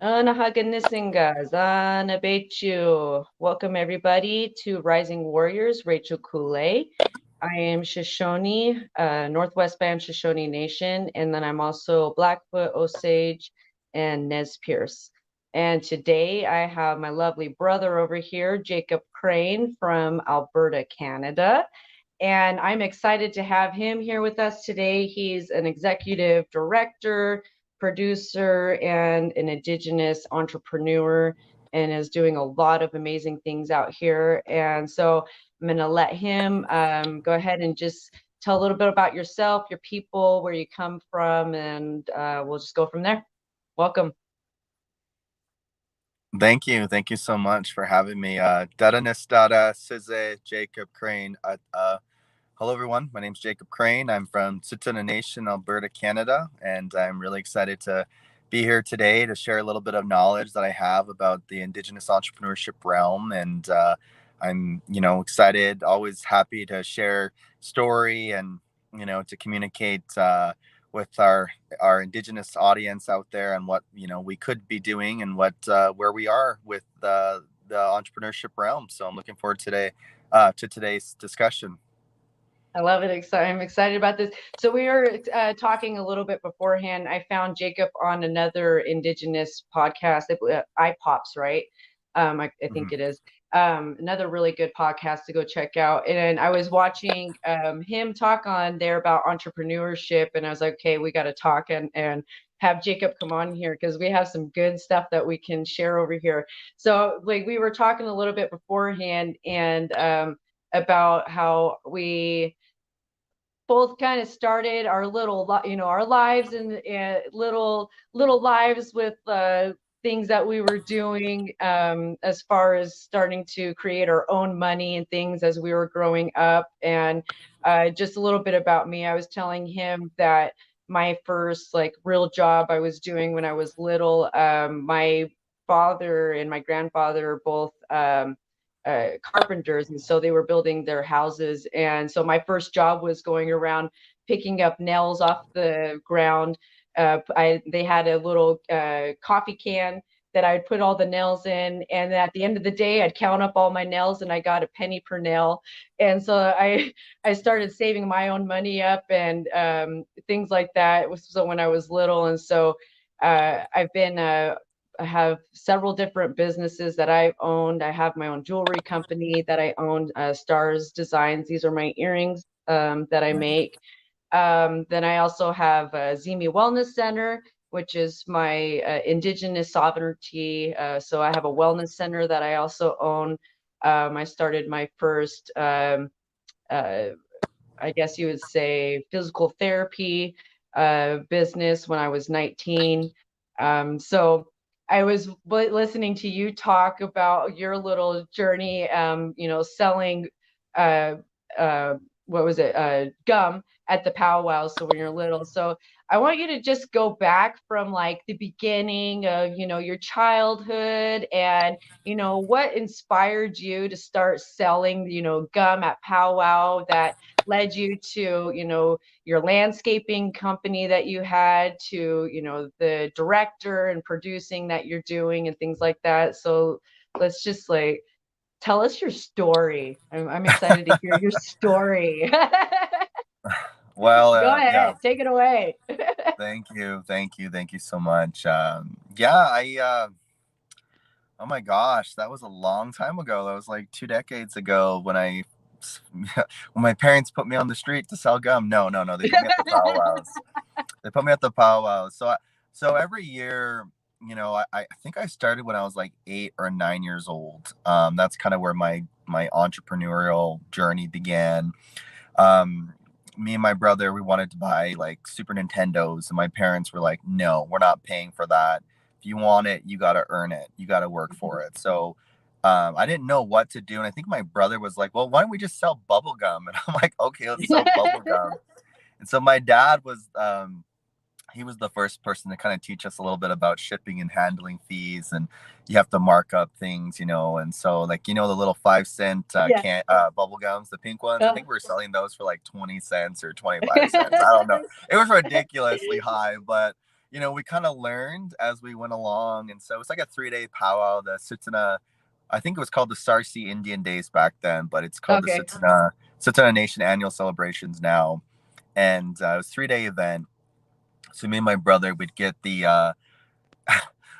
Anahaganisinga, Zanabechu. Welcome everybody to Rising Warriors Rachael Kulei. I am Shoshone, Northwest Band Shoshone Nation, and then I'm also Blackfoot, Osage, and Nez Perce. And today I have my lovely brother over here, Jacob Crane from Alberta, Canada. And I'm excited to have him here with us today. He's an executive director, producer, and an Indigenous entrepreneur, and is doing a lot of amazing things out here. And so I'm going to let him go ahead and just tell a little bit about yourself, your people, where you come from, and we'll just go from there. Welcome. Thank you. Thank you so much for having me. Dada Size Jacob Crane. Hello, everyone. My name's Jacob Crane. I'm from Tsuut'ina Nation, Alberta, Canada, and I'm really excited to be here today to share a little bit of knowledge that I have about the Indigenous entrepreneurship realm. And I'm, excited, always happy to share story and, to communicate with our Indigenous audience out there and what, we could be doing and what where we are with the entrepreneurship realm. So I'm looking forward to today's discussion. I love it. I'm excited about this. So we were talking a little bit beforehand. I found Jacob on another Indigenous podcast, iPops, right? I think it is. Another really good podcast to go check out. And I was watching him talk on there about entrepreneurship, and I was like, okay, we got to talk and have Jacob come on here because we have some good stuff that we can share over here. So like we were talking a little bit beforehand and about how we both kind of started our our lives and little lives with things that we were doing as far as starting to create our own money and things as we were growing up. And just a little bit about me, I was telling him that my first like real job I was doing when I was little, my father and my grandfather are both carpenters, and so they were building their houses. And so my first job was going around picking up nails off the ground. They had a little coffee can that I'd put all the nails in, and at the end of the day, I'd count up all my nails, and I got a penny per nail. And so I started saving my own money up and things like that. It was so when I was little, and so I've been I have several different businesses that I've owned. I have my own jewelry company that I own, Stars Designs. These are my earrings that I make. Then I also have Zimi Wellness Center, which is my Indigenous sovereignty. So I have a wellness center that I also own. I started my first, I guess you would say, physical therapy business when I was 19. So I was listening to you talk about your little journey, selling, uh, what was it, gum at the powwow. So when you're little, so I want you to just go back from like the beginning of, your childhood and, what inspired you to start selling, gum at powwow that led you to, your landscaping company that you had to, the director and producing that you're doing and things like that. So let's just like tell us your story. I'm excited to hear your story. Well, Go yeah. ahead, take it away. Thank you so much. Yeah, oh my gosh, that was a long time ago. That was like 2 decades ago when my parents put me on the street to sell gum. No, they put me at the powwows. They put me at the powwows. So every year, I think I started when I was like 8 or 9 years old. That's kind of where my entrepreneurial journey began. Um, Me and my brother, we wanted to buy like Super Nintendos, and my parents were like, "No, we're not paying for that. If you want it, you got to earn it. You got to work for it." So I didn't know what to do, and I think my brother was like, "Well, why don't we just sell bubble gum?" And I'm like, "Okay, let's sell bubble gum." And so my dad was he was the first person to kind of teach us a little bit about shipping and handling fees, and you have to mark up things, and so like the little 5 cent Yeah. can bubble gums, the pink ones. I Oh. think we were selling those for like 20 cents or 25 cents. I don't know. It was ridiculously high, but we kind of learned as we went along. And so it's like a 3-day powwow, the Tsuut'ina, I think it was called the Sarsi Indian Days back then, but it's called the Tsuut'ina Nation annual celebrations now. And it was a 3-day event. So me and my brother would get the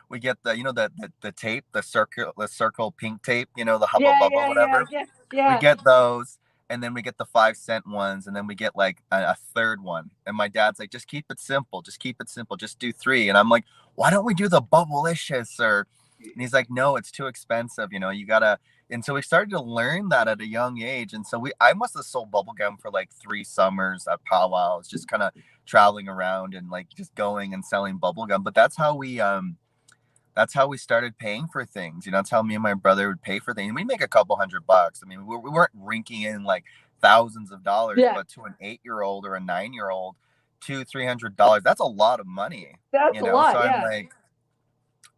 we get the tape, the circle pink tape, the hubba bubba, whatever. We get those, and then we get the 5-cent ones, and then we get like a third one. And my dad's like, just keep it simple, just do 3. And I'm like, why don't we do the bubblicious? And he's like, no, it's too expensive, you gotta. And so we started to learn that at a young age. And so I must have sold bubblegum for like 3 summers at powwows, just kind of traveling around and like just going and selling bubblegum. But that's how we started paying for things. That's how me and my brother would pay for things. We make a couple $100. I mean, we weren't rinking in like thousands of dollars, but to an 8-year-old or a 9-year-old, $200-$300, that's a lot of money. That's a lot. So I'm like,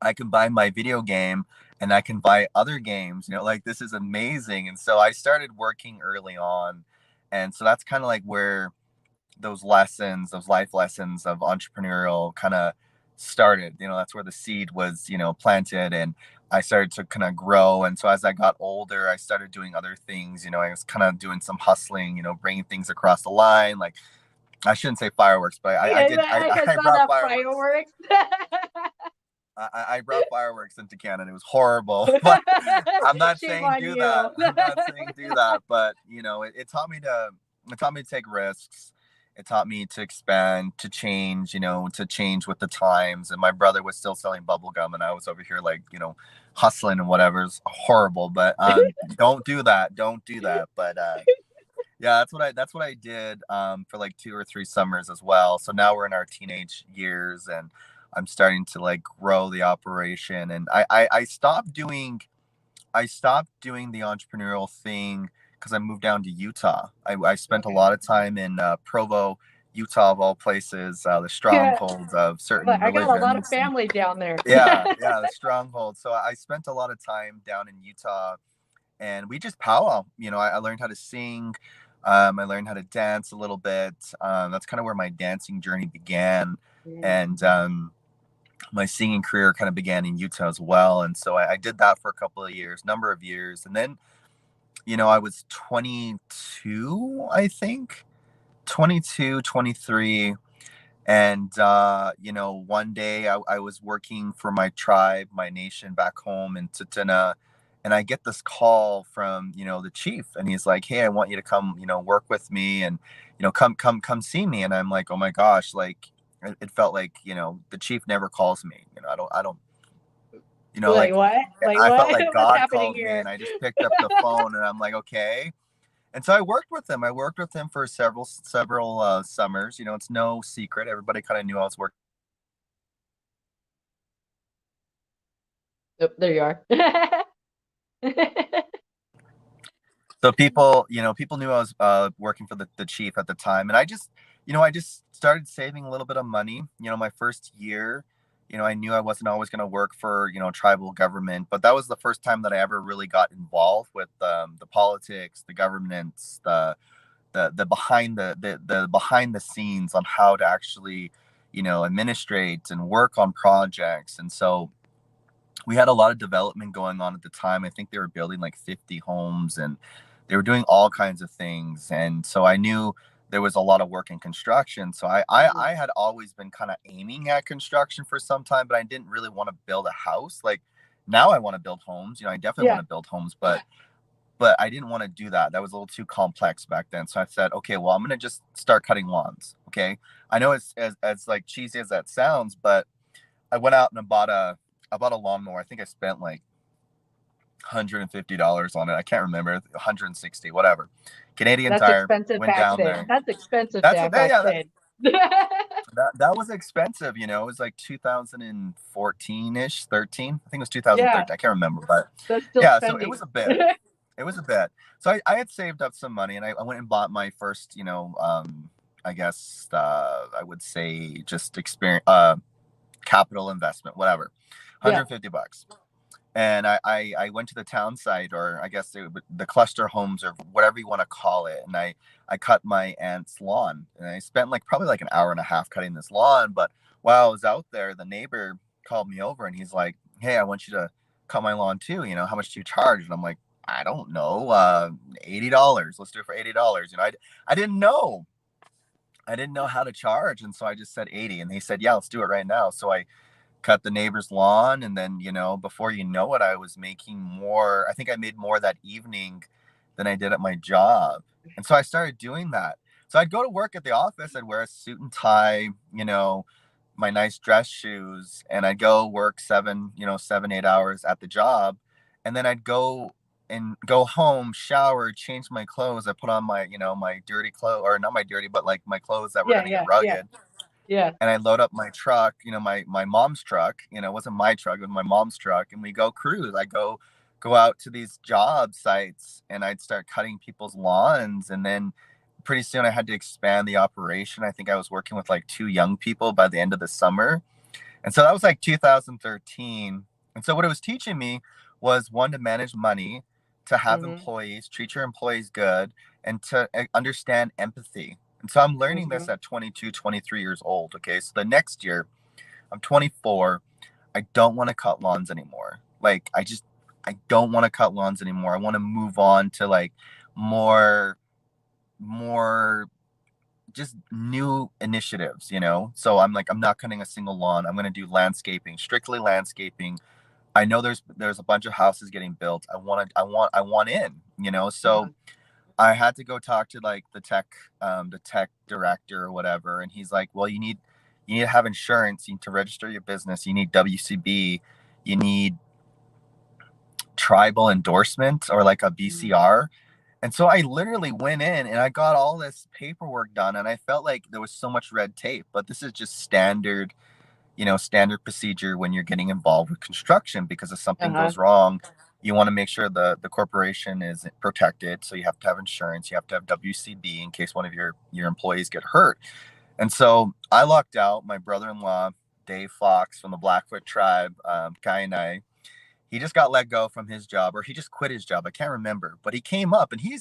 I can buy my video game and I can buy other games, like this is amazing. And so I started working early on. And so that's kind of like where those life lessons of entrepreneurial kind of started. That's where the seed was, planted, and I started to kind of grow. And so as I got older, I started doing other things. I was kind of doing some hustling, bringing things across the line. Like, I shouldn't say fireworks, but I brought fireworks. I brought fireworks into Canada. It was horrible. But I'm not saying do that. I'm not saying do that. But it taught me to take risks. It taught me to expand, to change, to change with the times. And my brother was still selling bubble gum, and I was over here like, hustling and whatever. It's horrible, but don't do that. Don't do that. But yeah, that's what I did for like 2 or 3 summers as well. So now we're in our teenage years, and I'm starting to like grow the operation. And I stopped doing the entrepreneurial thing because I moved down to Utah. I spent a lot of time in Provo, Utah, of all places, the strongholds of certain religions. I got a lot of family down there. Yeah, the stronghold. So I spent a lot of time down in Utah, and we just powwow. I learned how to sing. I learned how to dance a little bit. That's kind of where my dancing journey began. And my singing career kind of began in Utah as well. And so I did that for a number of years. And then, I was 22, I think, 22, 23. And, one day I was working for my tribe, my nation back home in Tsuut'ina, and I get this call from, the chief, and he's like, hey, I want you to come, work with me, and, come see me. And I'm like, oh my gosh, like, it felt like, the chief never calls me. I don't, like what? I felt like God called me, and I just picked up the phone, and I'm like, okay. And so I worked with him. For several summers. It's no secret. Everybody kind of knew I was working. Oh, there you are. So people knew I was working for the chief at the time. And I just started saving a little bit of money. My first year, I knew I wasn't always going to work for, tribal government, but that was the first time that I ever really got involved with the politics, the governance, the behind the scenes on how to actually, administrate and work on projects. And so we had a lot of development going on at the time. I think they were building like 50 homes, and they were doing all kinds of things. And so I knew there was a lot of work in construction. So I had always been kind of aiming at construction for some time, but I didn't really want to build a house. Like, now I want to build homes. I definitely want to build homes, but I didn't want to do that. That was a little too complex back then. So I said, okay, well, I'm going to just start cutting lawns. Okay. I know it's as like cheesy as that sounds, but I went out and I bought a lawnmower. I think I spent like $150 on it. I can't remember, 160, whatever. Canadian Tire. Expensive went back down then. there. That's expensive back then. That was expensive. It was like 2014-ish, 13. I think it was 2013. I can't remember, but that's still spending. So it was a bit. So I had saved up some money, and I went and bought my first, I guess I would say just experience, capital investment, whatever, $150. And I went to the town site, or I guess the cluster homes, or whatever you want to call it. And I cut my aunt's lawn, and I spent probably like an hour and a half cutting this lawn. But while I was out there, the neighbor called me over and he's like, "Hey, I want you to cut my lawn too. How much do you charge?" And I'm like, "I don't know, $80. Let's do it for $80." I didn't know. I didn't know how to charge. And so I just said 80. And he said, "Yeah, let's do it right now." So I cut the neighbor's lawn. And then, before you know it, I was making more. I think I made more that evening than I did at my job. And so I started doing that. So I'd go to work at the office. I'd wear a suit and tie, my nice dress shoes, and I'd go work 7, 8 hours at the job. And then I'd go home, shower, change my clothes. I put on my dirty clothes, or not my dirty, but like my clothes that were going to get rugged. Yeah. And I load up my truck, my mom's truck. It wasn't my truck, it was my mom's truck. And we go cruise. I go out to these job sites, and I'd start cutting people's lawns. And then pretty soon I had to expand the operation. I think I was working with 2 young people by the end of the summer. And so that was 2013. And so what it was teaching me was, one, to manage money, to have employees, treat your employees good, and to understand empathy. And so I'm learning this at 22, 23 years old. Okay. So the next year, I'm 24. I don't want to cut lawns anymore. I don't want to cut lawns anymore. I want to move on to more just new initiatives, So I'm not cutting a single lawn. I'm going to do landscaping, strictly landscaping. I know there's a bunch of houses getting built. I want in, so I had to go talk to the tech director or whatever. And he's like, "Well, you need to have insurance. You need to register your business. You need WCB. You need tribal endorsement, or a BCR." And so I literally went in and I got all this paperwork done, and I felt like there was so much red tape, but this is just standard procedure when you're getting involved with construction, because if something goes wrong, you want to make sure the corporation is protected. So you have to have insurance, you have to have WCB in case one of your employees get hurt. And so I lucked out. My brother-in-law, Dave Fox from the Blackfoot tribe, Kai and I, he just got let go from his job, or he just quit his job. I can't remember, but he came up, and he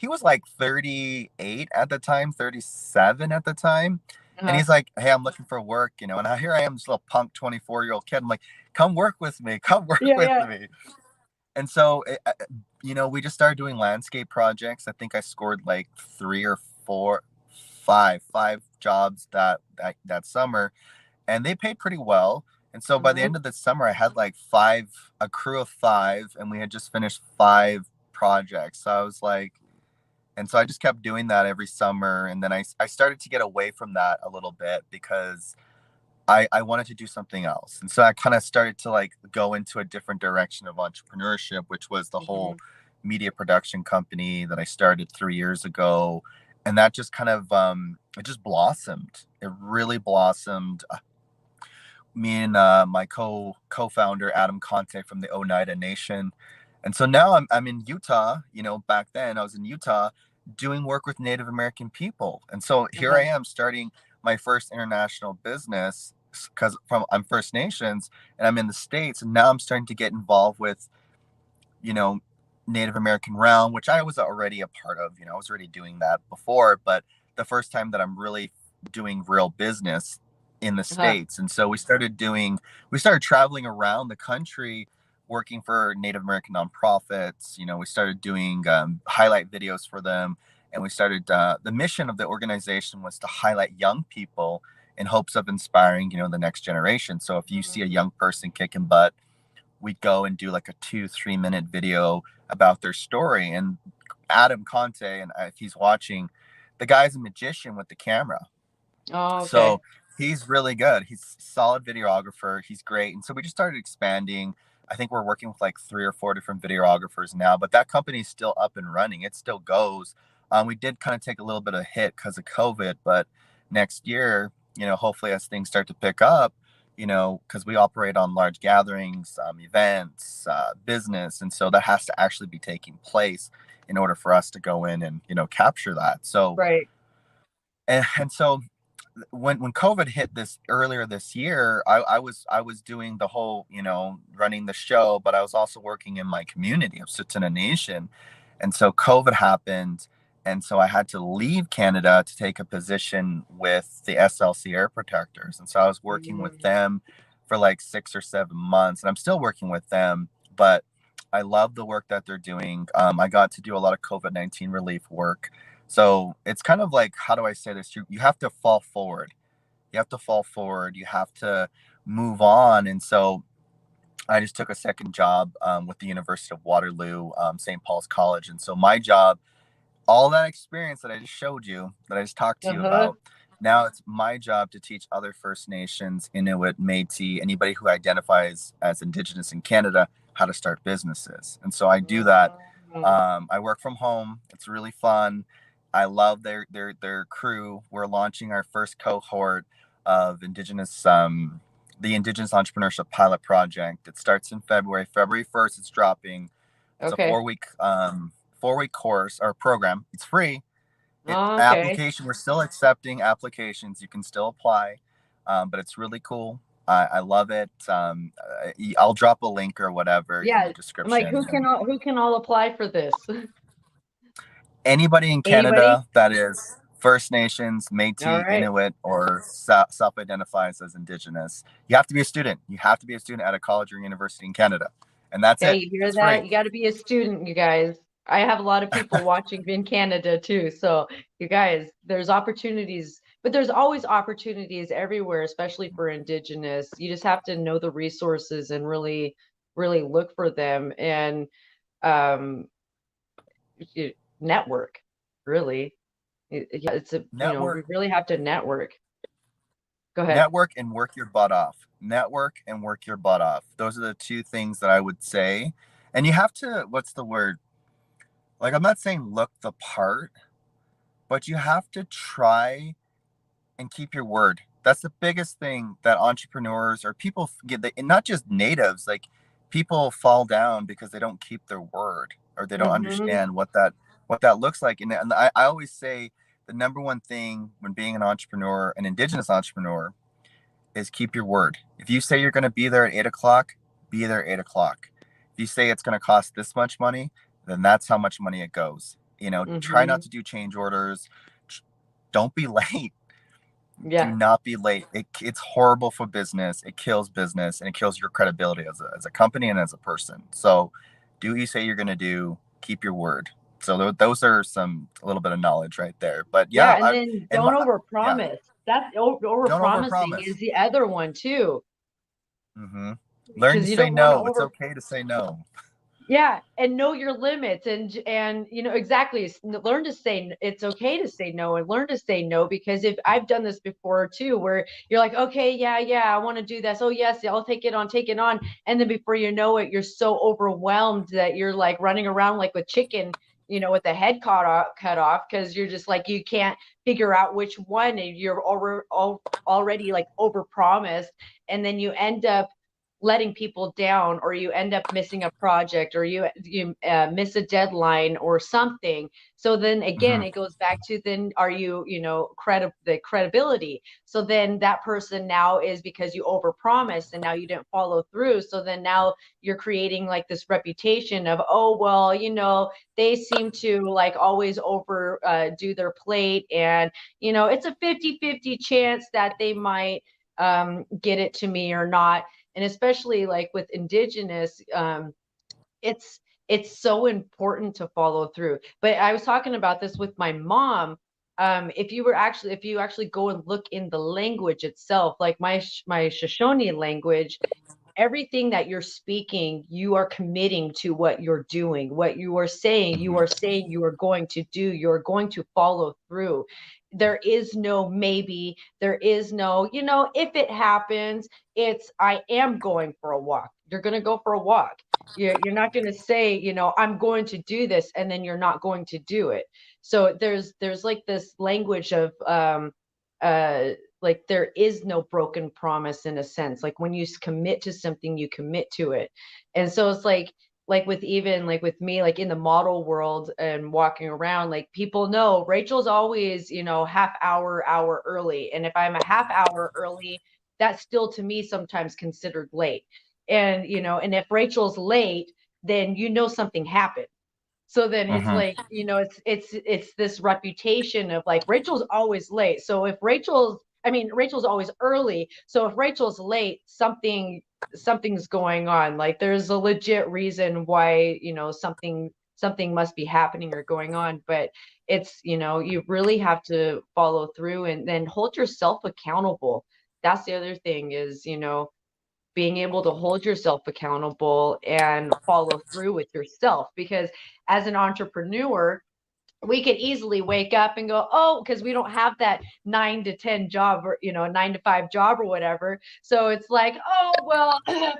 was 38 at the time, 37 at the time. And he's like, "Hey, I'm looking for work, and here I am, this little punk 24-year-old kid. I'm like, come work with me, with me." And so, we just started doing landscape projects. I think I scored 3 or 4, 5 jobs that summer, and they paid pretty well. And so by the end of the summer, I had a crew of 5, and we had just finished 5 projects. So I was and so I just kept doing that every summer. And then I started to get away from that a little bit, because I wanted to do something else. And so I kind of started to go into a different direction of entrepreneurship, which was the whole media production company that I started 3 years ago. And that just kind of, it just blossomed. It really blossomed. Me and my co-founder, Adam Conte from the Tsuut'ina Nation. And so now I'm in Utah. Back then I was in Utah doing work with Native American people. And so here I am starting my first international business, because I'm First Nations, and I'm in the States. And now I'm starting to get involved with, Native American realm, which I was already a part of. I was already doing that before, but the first time that I'm really doing real business in the States. And so we started traveling around the country, working for Native American nonprofits. We started doing highlight videos for them. And we started, the mission of the organization was to highlight young people in hopes of inspiring, the next generation. So if you see a young person kicking butt, we'd go and do a 2-3 minute video about their story. And Adam Conte, and if he's watching, the guy's a magician with the camera. Oh, okay. So he's really good. He's a solid videographer. He's great. And so we just started expanding. I think we're working with 3 or 4 different videographers now, but that company is still up and running. It still goes. We did kind of take a little bit of a hit because of COVID, but next year, hopefully as things start to pick up, because we operate on large gatherings, events, business. And so that has to actually be taking place in order for us to go in and, capture that. So, right. And so when COVID hit this earlier this year, I was doing the whole, running the show, but I was also working in my community of Tsuut'ina Nation. And so COVID happened. And so I had to leave Canada to take a position with the SLC Air Protectors. And so I was working with them for like 6 or 7 months, and I'm still working with them, but I love the work that they're doing. I got to do a lot of COVID-19 relief work. So it's kind of like, how do I say this? You have to fall forward. You have to fall forward. You have to move on. And so I just took a second job with the University of Waterloo, St. Paul's College. And so my job, all that experience that I just showed you, that I just talked to you about, now it's my job to teach other First Nations, Inuit, Métis, anybody who identifies as Indigenous in Canada, how to start businesses. And so I do that. I work from home. It's really fun. I love their crew. We're launching our first cohort of Indigenous, the Indigenous Entrepreneurship Pilot Project. It starts in February. February 1st, it's dropping. It's a 4-week course or program. It's free. Application, we're still accepting applications. You can still apply, but it's really cool. I love it. I'll drop a link or whatever in the description. I'm like, who can all apply for this? Anybody in Canada that is First Nations, Métis, Inuit, or self-identifies as Indigenous. You have to be a student. You have to be a student at a college or university in Canada, and that's it. You hear that? Free. You got to be a student, you guys. I have a lot of people watching in Canada too. So you guys, there's opportunities, but there's always opportunities everywhere, especially for Indigenous. You just have to know the resources and really, really look for them and network, really. It's a network. We really have to network. Go ahead. Network and work your butt off. Network and work your butt off. Those are the two things that I would say. And you have to, what's the word? Like, I'm not saying look the part, but you have to try and keep your word. That's the biggest thing that entrepreneurs or people get, and not just natives, like people fall down because they don't keep their word or they don't understand what that looks like. And I always say the number one thing when being an entrepreneur, an Indigenous entrepreneur, is keep your word. If you say you're going to be there at 8:00, be there at 8:00. If you say it's going to cost this much money, then that's how much money it goes. Try not to do change orders. Don't be late. Do not be late. It's horrible for business. It kills business, and it kills your credibility as a company and as a person. So do what you say you're going to do. Keep your word. So those are a little bit of knowledge right there. But and then don't overpromise. That's overpromising is the other one too. Learn to say no. It's okay to say no. Yeah, and know your limits, and exactly. Learn to say it's okay to say no, and learn to say no, because if I've done this before too, where you're like, okay, yeah, I want to do this. Oh yes, I'll take it on, and then before you know it, you're so overwhelmed that you're like running around like with chicken, with the head cut off, because you're just like you can't figure out which one, and you're already like overpromised, and then you end up letting people down, or you end up missing a project, or you miss a deadline or something. So then again, it goes back to then are you the credibility. So then that person now is, because you overpromised and now you didn't follow through. So then now you're creating like this reputation of, oh well, they seem to like always over do their plate, and it's a 50-50 chance that they might get it to me or not. And especially like with Indigenous, it's so important to follow through. But I was talking about this with my mom. If you actually go and look in the language itself, like my Shoshone language, everything that you're speaking, you are committing to what you're doing, what you are saying, you are going to do, you're going to follow through. There is no maybe, there is no, if it happens, it's, I am going for a walk. You're going to go for a walk. You're not going to say, I'm going to do this, and then you're not going to do it. So there's like this language of, like there is no broken promise in a sense. Like when you commit to something, you commit to it. And so it's like, like with even like with me, like in the model world and walking around, like people know Rachel's always, half hour early. And if I'm a half hour early, that's still to me sometimes considered late. And, and if Rachel's late, then something happened. So then it's Mm-hmm. like, it's this reputation of like Rachel's always late. So if Rachel's always early. So if Rachel's late, something's going on. Like there's a legit reason why, something must be happening or going on. But it's, you really have to follow through and then hold yourself accountable. That's the other thing is, being able to hold yourself accountable and follow through with yourself. Because as an entrepreneur, we could easily wake up and go, oh, because we don't have that 9 to 10 job or, 9 to 5 job or whatever. So it's like, oh, well, I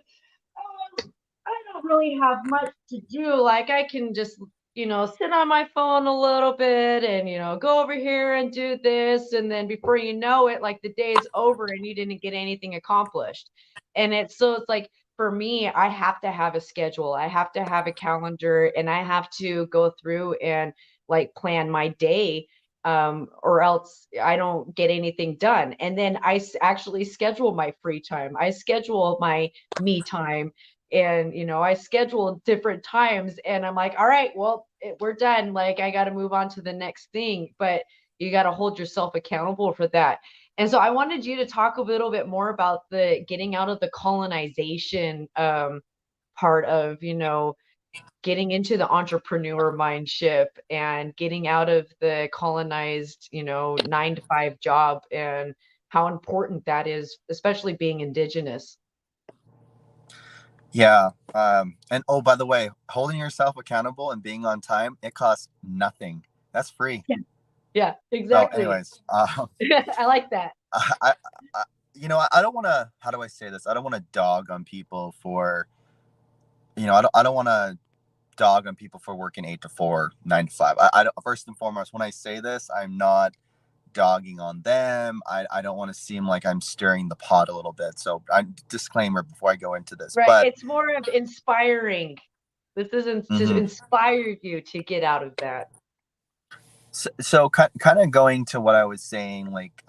don't really have much to do. Like I can just, sit on my phone a little bit and, go over here and do this. And then before you know it, like the day's over and you didn't get anything accomplished. And it's like, for me, I have to have a schedule. I have to have a calendar and I have to go through and like plan my day, or else I don't get anything done. And then actually schedule my free time. I schedule my me time, and I schedule different times and I'm like, all right, well, we're done, like I got to move on to the next thing. But you got to hold yourself accountable for that. And so I wanted you to talk a little bit more about the getting out of the colonization, part of getting into the entrepreneur mind ship and getting out of the colonized 9 to 5 job, and how important that is, especially being Indigenous. Yeah. And oh, by the way, holding yourself accountable and being on time, it costs nothing. That's free. Yeah, So, exactly. anyways, I like that. I, I don't want to. How do I say this? I don't want to dog on people for, I don't want to dog on people for working 8 to 4, 9 to 5. I don't. First and foremost, when I say this, I'm not dogging on them. I don't want to seem like I'm stirring the pot a little bit. So, disclaimer before I go into this. Right. But It's more of inspiring. This isn't to mhm. inspire you to get out of that. So kind of going to what I was saying, like,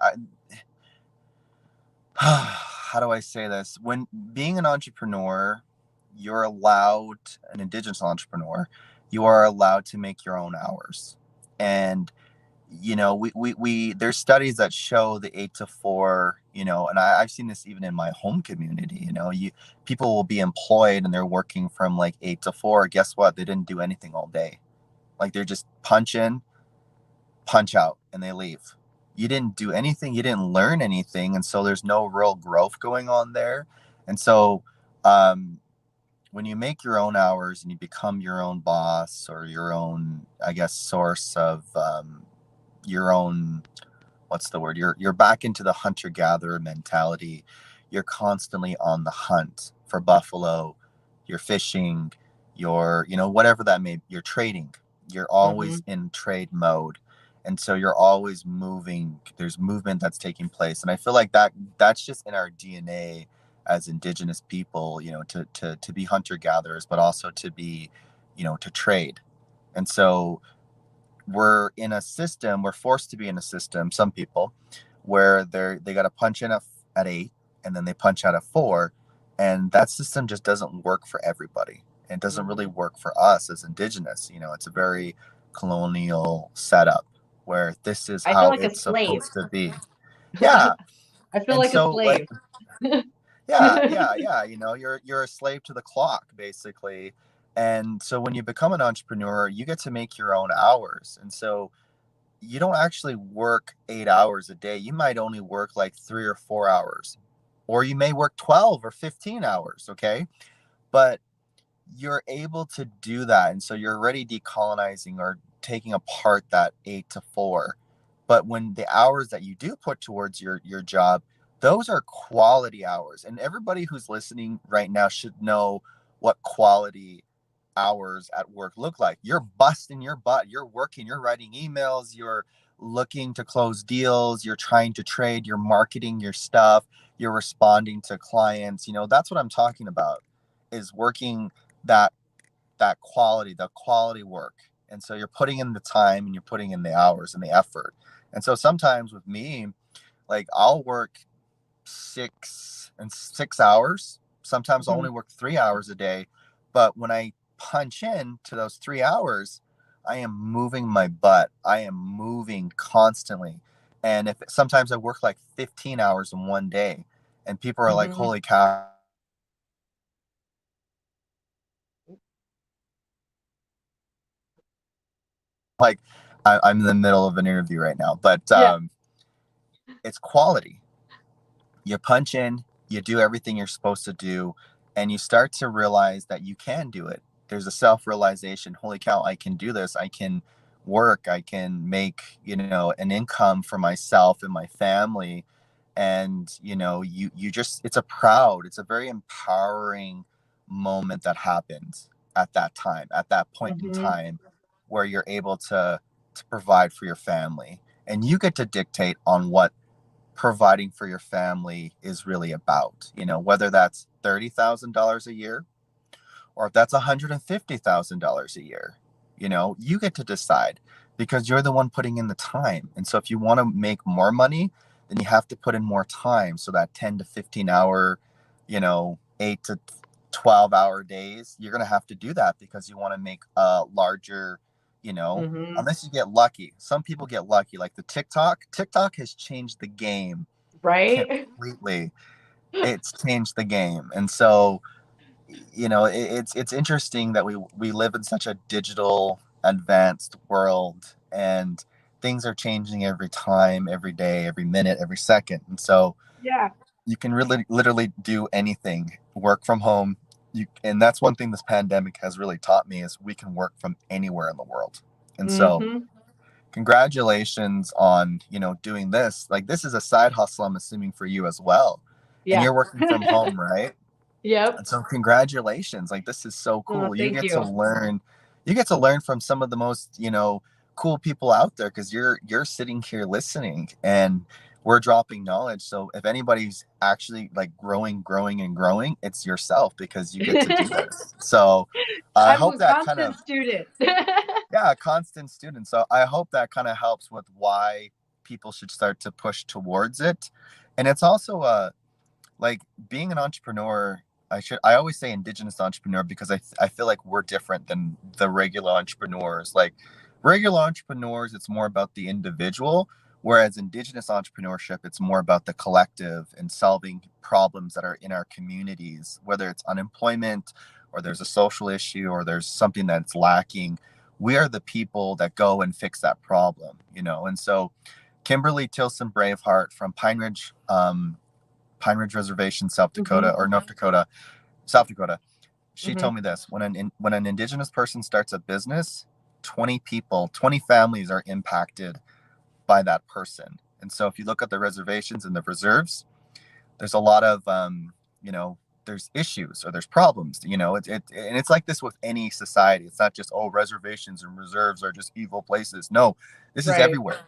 how do I say this? When being an entrepreneur, you're allowed, an Indigenous entrepreneur, you are allowed to make your own hours. And, we there's studies that show the 8 to 4, and I've seen this even in my home community, people will be employed and they're working from like 8 to 4. Guess what? They didn't do anything all day. Like they're just punch in, punch out, and they leave. You didn't do anything, you didn't learn anything, and so there's no real growth going on there. And so when you make your own hours and you become your own boss, or your own, I guess, source of your own, what's the word, you're back into the hunter gatherer mentality. You're constantly on the hunt for buffalo, you're fishing, you're, whatever that may, you're trading, you're Mm-hmm. always in trade mode. And so you're always moving, there's movement that's taking place. And I feel like that's just in our DNA as Indigenous people, to be hunter gatherers, but also to be, to trade. And so we're forced to be in a system, some people, where they got to punch in at 8, and then they punch out at 4. And that system just doesn't work for everybody. It doesn't really Mm-hmm. work for us as Indigenous. It's a very colonial setup where this is I feel how like a it's slave. supposed to be. Yeah. I feel And like a so, like, slave. yeah, you're a slave to the clock, basically. And so when you become an entrepreneur, you get to make your own hours. And so you don't actually work 8 hours a day. You might only work like 3 or 4 hours, or you may work 12 or 15 hours. Okay. But you're able to do that. And so you're already decolonizing or taking apart that 8 to 4. But when the hours that you do put towards your job, those are quality hours. And everybody who's listening right now should know what quality hours at work look like. You're busting your butt, you're working, you're writing emails, you're looking to close deals, you're trying to trade, you're marketing your stuff, you're responding to clients. That's what I'm talking about, is working that that quality, the quality work. And so you're putting in the time and you're putting in the hours and the effort. And so sometimes with me, like I'll work 6 hours. Sometimes I'll Mhm. only work 3 hours a day. But when I punch in to those 3 hours, I am moving my butt. I am moving constantly. And if sometimes I work like 15 hours in one day, and people are like, Mhm. holy cow, like I'm in the middle of an interview right now, but Yeah. it's quality. You punch in, you do everything you're supposed to do, and you start to realize that you can do it. There's a self-realization, holy cow, I can do this. I can work, I can make, an income for myself and my family. And, you just, it's a very empowering moment that happens at that time, at that point in Mhm. time where you're able to provide for your family. And you get to dictate on what providing for your family is really about, whether that's $30,000 a year or if that's $150,000 a year, you get to decide because you're the one putting in the time. And so if you want to make more money, then you have to put in more time. So that 10 to 15 hour, 8 to 12-hour days, you're going to have to do that because you want to make a larger, Mhm. unless you get lucky. Some people get lucky, like the TikTok has changed the game Right? completely. It's changed the game. And so, it's interesting that we live in such a digital advanced world, and things are changing every time, every day, every minute, every second. And so Yeah. you can really literally do anything, work from home. And that's one thing this pandemic has really taught me is we can work from anywhere in the world. And so Mhm. congratulations on, doing this. Like this is a side hustle, I'm assuming, for you as well. And Yeah. you're working from home, right? Yep. And so congratulations. Like this is so Oh, cool. thank you. You get to learn from some of the most, cool people out there because you're sitting here listening and we're dropping knowledge. So if anybody's actually like growing and growing, it's yourself because you get to do this. So I I'm hope a that kind constant of, student. yeah, a constant student. So I hope that kind of helps with why people should start to push towards it. And it's also like being an entrepreneur. I always say Indigenous entrepreneur because I feel like we're different than the regular entrepreneurs. Like regular entrepreneurs, it's more about the individual, whereas Indigenous entrepreneurship, it's more about the collective and solving problems that are in our communities, whether it's unemployment or there's a social issue or there's something that's lacking. We are the people that go and fix that problem, And so Kimberly Tilson Braveheart from Pine Ridge Reservation, South Dakota, Mhm. or North Dakota, South Dakota. She Mhm. told me this: when an Indigenous person starts a business, 20 people, 20 families are impacted by that person. And so, if you look at the reservations and the reserves, there's a lot of there's issues or there's problems. And it's like this with any society. It's not just reservations and reserves are just evil places. No, this is Right. everywhere.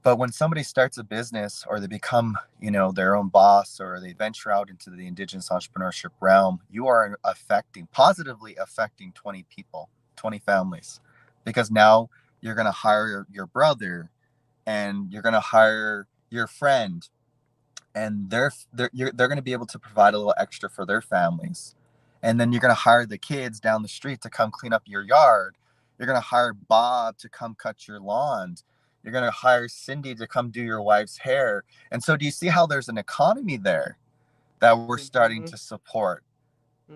But when somebody starts a business or they become, their own boss or they venture out into the Indigenous entrepreneurship realm, you are positively affecting 20 people, 20 families, because now you're going to hire your brother and you're going to hire your friend, and they're going to be able to provide a little extra for their families. And then you're going to hire the kids down the street to come clean up your yard. You're going to hire Bob to come cut your lawns. You're going to hire Cindy to come do your wife's hair. And so do you see how there's an economy there that we're starting Mhm. to support?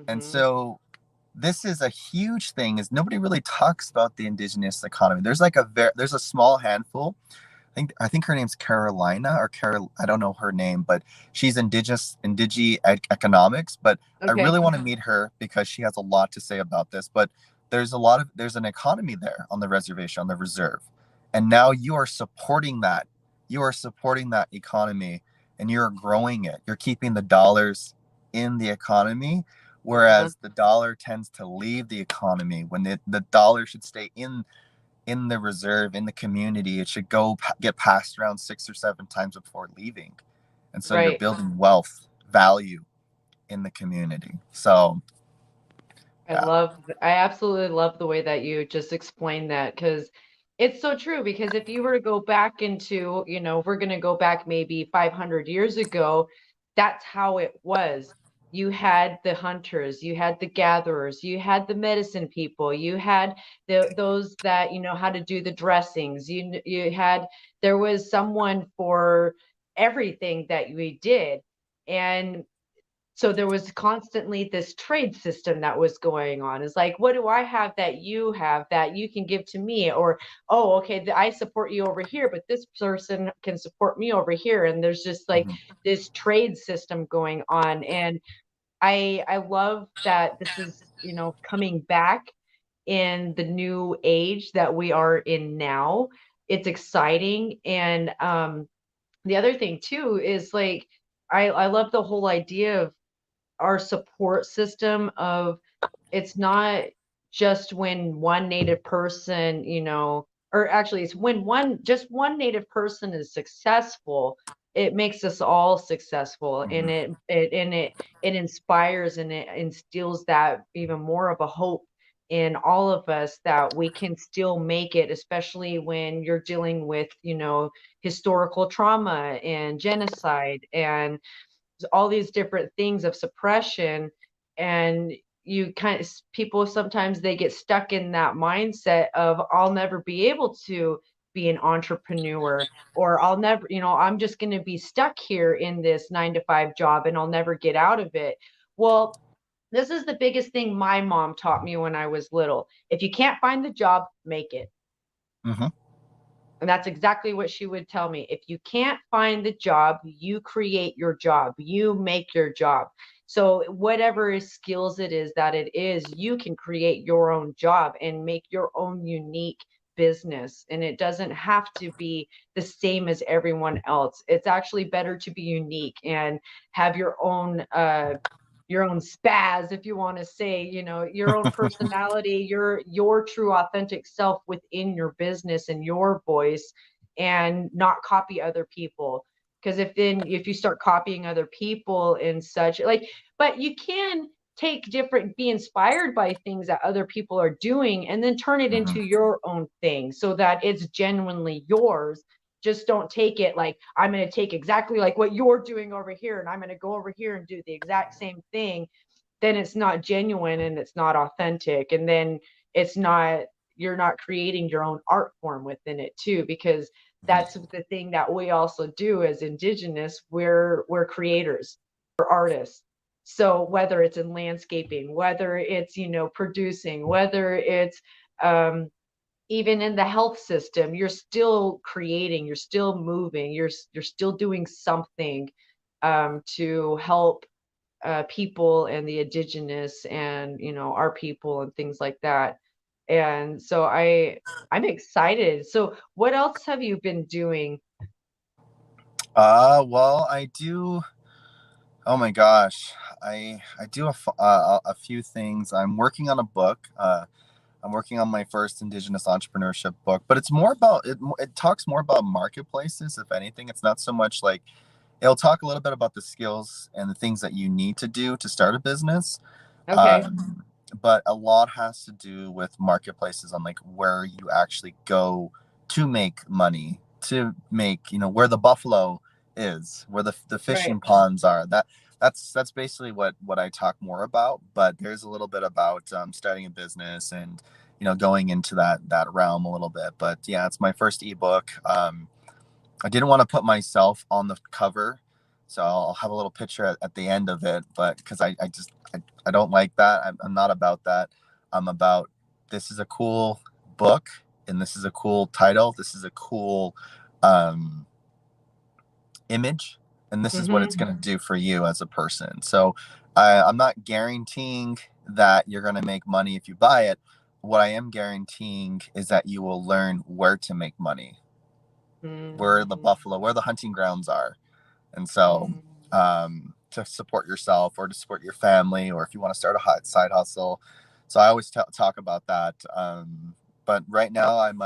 And Mhm. so this is a huge thing is nobody really talks about the Indigenous economy. There's a small handful. I think her name's Carolina or Carol. I don't know her name, but she's economics. But I Okay. really want to meet her because she has a lot to say about this. But there's an economy there on the reservation, on the reserve, and now you are supporting that. You are supporting that economy, and you're growing it. You're keeping the dollars in the economy, Uh-huh. whereas the dollar tends to leave the economy when the dollar should stay in the reserve, in the community. It should get passed around 6 or 7 times before leaving. And so you're Right. building wealth, value in the community. So Yeah. I absolutely love the way that you just explained that, because it's so true. Because if you were to go back into, we're going to go back maybe 500 years ago, that's how it was. You had the hunters, you had the gatherers, you had the medicine people, you had those that, how to do the dressings. There was someone for everything that we did. And so there was constantly this trade system that was going on. It's like, what do I have that you have that you can give to me? Or, oh, okay, I support you over here, but this person can support me over here. And there's just like Hmm. this trade system going on. And I love that this is, coming back in the new age that we are in now. It's exciting. And the other thing too is like, I love the whole idea of our support system of, it's not just when one native person, or actually it's when one native person is successful, it makes us all successful. And Hmm. it inspires and it instills that even more of a hope in all of us that we can still make it, especially when you're dealing with, historical trauma and genocide and all these different things of suppression. And you kind of, people sometimes they get stuck in that mindset of, I'll never be able to be an entrepreneur, or I'll never, I'm just going to be stuck here in this 9 to 5 job and I'll never get out of it. Well, this is the biggest thing my mom taught me when I was little: if you can't find the job, make it. Hmm. And that's exactly what she would tell me. If you can't find the job, you create your job, you make your job. So, whatever skills it is that it is, you can create your own job and make your own unique business. And it doesn't have to be the same as everyone else. It's actually better to be unique and have your own spaz, if you want to say, your own personality, your true authentic self within your business and your voice, and not copy other people. Because if you start copying other people and such, like, but you can be inspired by things that other people are doing and then turn it Hmm. into your own thing so that it's genuinely yours. Just don't take it like, I'm going to take exactly like what you're doing over here and I'm going to go over here and do the exact same thing. Then it's not genuine and it's not authentic. And then it's not, you're not creating your own art form within it too, because that's the thing that we also do as Indigenous. We're creators, we're artists. So whether it's in landscaping, whether it's, producing, whether it's even in the health system, you're still creating, you're still moving, you're still doing something to help people and the Indigenous and, our people and things like that. And so I'm excited. So what else have you been doing? Well, I do. Oh my gosh, I do a few things. I'm working on a book. I'm working on my first Indigenous entrepreneurship book, but it's more about it. It talks more about marketplaces. If anything, it's not so much like, it'll talk a little bit about the skills and the things that you need to do to start a business. Okay. Um, but a lot has to do with marketplaces on like where you actually go to make money, to make, where the buffalo is, where the Right. fishing ponds are. That's basically what I talk more about. But there's a little bit about starting a business and going into that realm a little bit. But yeah, it's my first ebook. I didn't want to put myself on the cover, so I'll have a little picture at the end of it. But because I don't like that. I'm not about that. I'm about, this is a cool book and this is a cool title. This is a cool um, image, and this is what it's Mm-hmm. going to do for you as a person. So I'm not guaranteeing that you're going to make money if you buy it. What I am guaranteeing is that you will learn where to make money, where the Mm-hmm. buffalo, where the hunting grounds are. And so to support yourself or to support your family, or if you want to start a side hustle. So I always talk about that. But right now I'm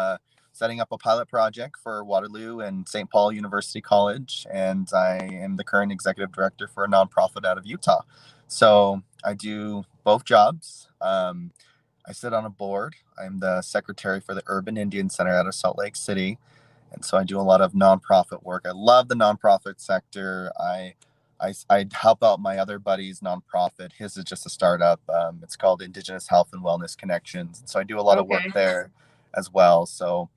setting up a pilot project for Waterloo and St. Paul University College. And I am the current executive director for a nonprofit out of Utah. So I do both jobs. I sit on a board. I'm the secretary for the Urban Indian Center out of Salt Lake City. And so I do a lot of nonprofit work. I love the nonprofit sector. I help out my other buddy's nonprofit. His is just a startup. It's called Indigenous Health and Wellness Connections. And so I do a lot of work Okay. there as well. So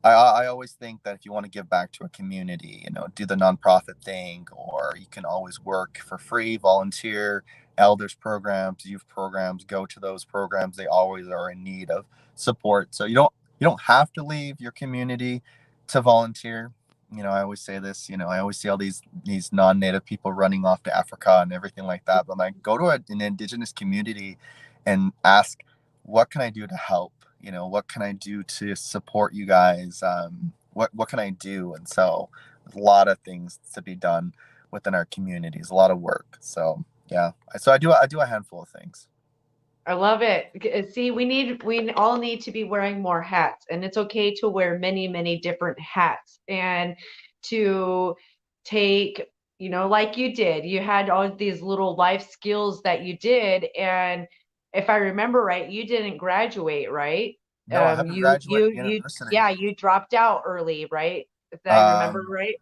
I always think that if you want to give back to a community, do the nonprofit thing, or you can always work for free, volunteer, elders programs, youth programs, go to those programs. They always are in need of support. So you don't have to leave your community to volunteer. I always say this, I always see all these non-native people running off to Africa and everything like that. But I'm like, go to an indigenous community and ask, what can I do to help? What can I do to support you guys? What can I do? And so a lot of things to be done within our communities, a lot of work. So yeah, so I do a handful of things. I love it. See, we all need to be wearing more hats, and it's okay to wear many, many different hats and to take, like you did, you had all these little life skills that you did. And if I remember right, you didn't graduate, right? No, I haven't graduated university. Yeah, you dropped out early, right? If I remember Um, right.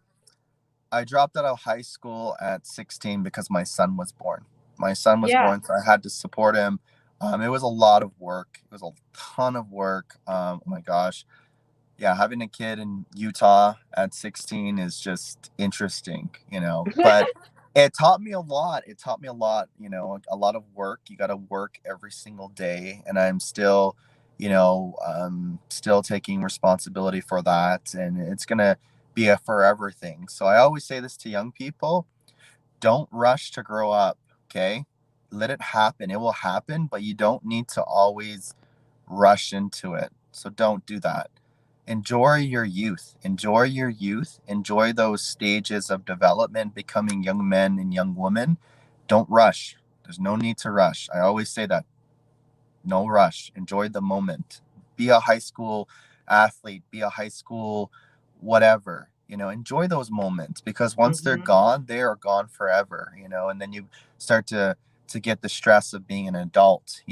I dropped out of high school at 16 because my son was born. My son was Yeah. born, so I had to support him. It was a lot of work. It was a ton of work. Oh my gosh. Yeah, having a kid in Utah at 16 is just interesting, but it taught me a lot. It taught me a lot, a lot of work. You got to work every single day. And I'm still, still taking responsibility for that. And it's going to be a forever thing. So I always say this to young people: don't rush to grow up. Okay. Let it happen. It will happen, but you don't need to always rush into it. So don't do that. Enjoy your youth. Enjoy your youth. Enjoy those stages of development, becoming young men and young women. Don't rush. There's no need to rush. I always say that. No rush. Enjoy the moment. Be a high school athlete. Be a high school whatever. Enjoy those moments, because once they're Hmm. gone, they are gone forever. And then you start to get the stress of being an adult.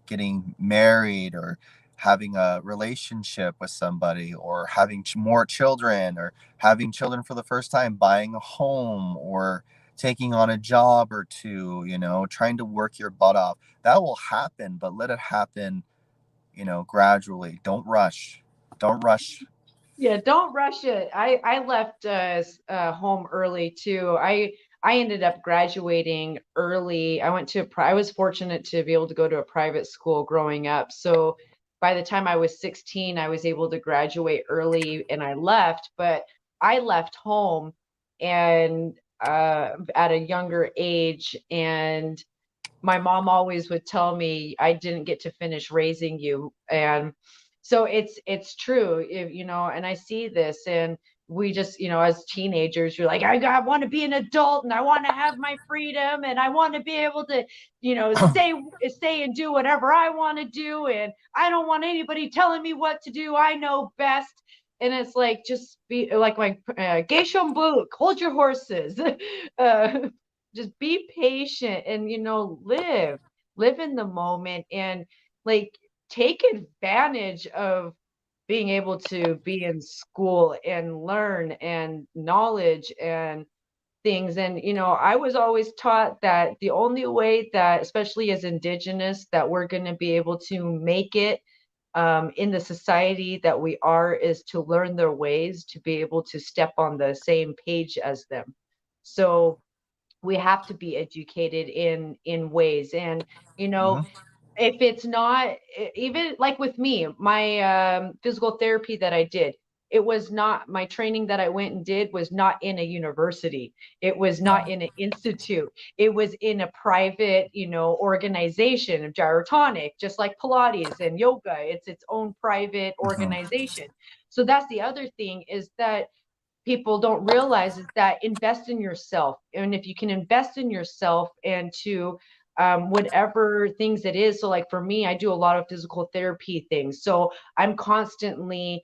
Getting married, or having a relationship with somebody, or having more children, or having children for the first time, buying a home, or taking on a job or two, trying to work your butt off. That will happen, but let it happen, gradually. Don't rush. Don't rush. Yeah, don't rush it. I left home early too. I ended up graduating early. I was fortunate to be able to go to a private school growing up. So by the time I was 16, I was able to graduate early and I left, but I left home and at a younger age. And my mom always would tell me I didn't get to finish raising you. And so it's true, and I see this. And we just, as teenagers, you're like, I want to be an adult and I want to have my freedom and I want to be able to, say and do whatever I want to do. And I don't want anybody telling me what to do. I know best. And it's like, just be like my geishon book, hold your horses. uh, just be patient and live in the moment and like take advantage of being able to be in school and learn and knowledge and things. And I was always taught that the only way that, especially as indigenous, that we're going to be able to make it in the society that we are is to learn their ways, to be able to step on the same page as them. So we have to be educated in ways. And Mhm. if it's not, even like with me, my physical therapy that I did, it was not, my training that I went and did was not in a university. It was not Yeah. in an institute. It was in a private, organization of gyrotonic, just like Pilates and yoga. It's its own private Mhm. organization. So that's the other thing, is that people don't realize, is that invest in yourself. And if you can invest in yourself and to whatever things it is. So like for me, I do a lot of physical therapy things. So I'm constantly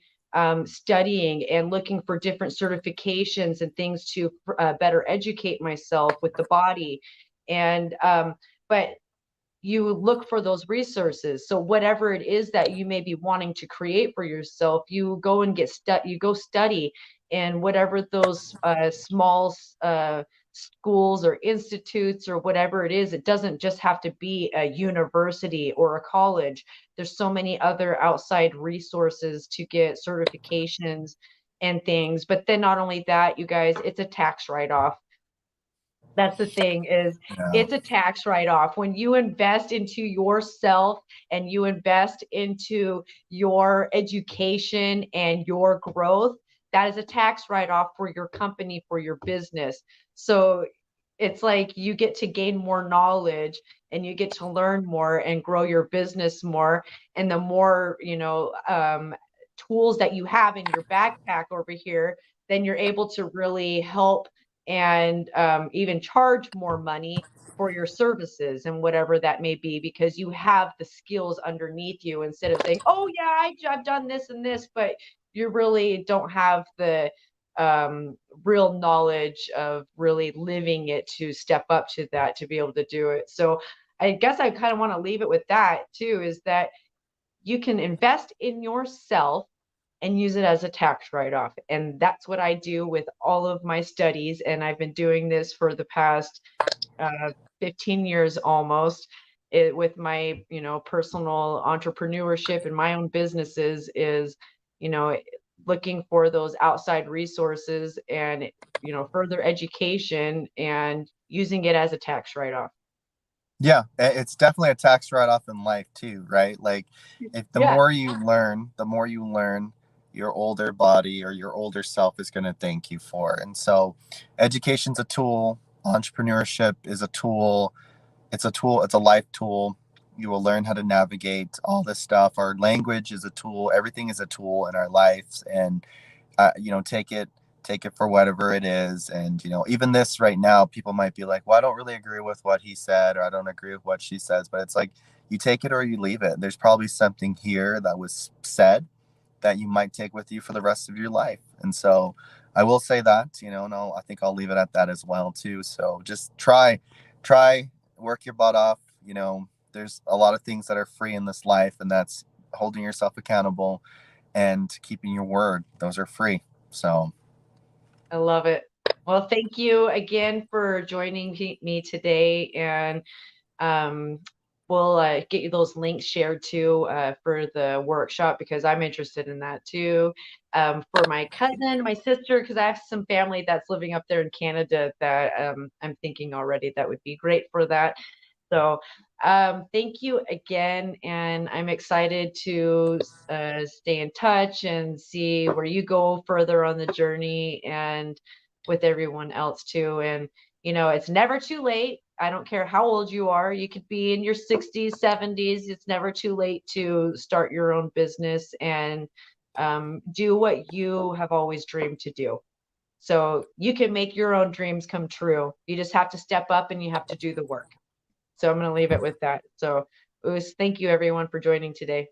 studying and looking for different certifications and things to better educate myself with the body. And but you look for those resources. So whatever it is that you may be wanting to create for yourself, you go and you go study in whatever those small schools or institutes or whatever it is. It doesn't just have to be a university or a college. There's so many other outside resources to get certifications and things. But then not only that, you guys, it's a tax write-off. That's the thing, is Yeah. it's a tax write-off. When you invest into yourself and you invest into your education and your growth, that is a tax write-off for your company, for your business. So it's like you get to gain more knowledge and you get to learn more and grow your business more. And the more, tools that you have in your backpack over here, then you're able to really help and even charge more money for your services and whatever that may be, because you have the skills underneath you, instead of saying, oh yeah, I've done this and this, but you really don't have the real knowledge of really living it to step up to that, to be able to do it. So I guess I kind of want to leave it with that too, is that you can invest in yourself and use it as a tax write-off. And that's what I do with all of my studies. And I've been doing this for the past 15 years almost, with my, personal entrepreneurship and my own businesses, is, looking for those outside resources and, further education and using it as a tax write-off. Yeah, it's definitely a tax write-off in life too, right? Like, if the Yeah. more you learn, your older body or your older self is going to thank you for. And so education's a tool, entrepreneurship is a tool. It's a life tool. You will learn how to navigate all this stuff. Our language is a tool. Everything is a tool in our lives. And take it for whatever it is. And even this right now, people might be like, well, I don't really agree with what he said, or I don't agree with what she says. But it's like, you take it or you leave it. There's probably something here that was said that you might take with you for the rest of your life. And so I will say that, no, I think I'll leave it at that as well too. So just try, work your butt off. There's a lot of things that are free in this life, and that's holding yourself accountable and keeping your word. Those are free. So I love it. Well, thank you again for joining me today. And we'll get you those links shared too, for the workshop, because I'm interested in that too. For my cousin, my sister, because I have some family that's living up there in Canada that I'm thinking already that would be great for that. So thank you again. And I'm excited to stay in touch and see where you go further on the journey, and with everyone else too. And, it's never too late. I don't care how old you are. You could be in your 60s, 70s. It's never too late to start your own business and do what you have always dreamed to do. So you can make your own dreams come true. You just have to step up and you have to do the work. So I'm going to leave it with that. So, Oos, thank you everyone for joining today.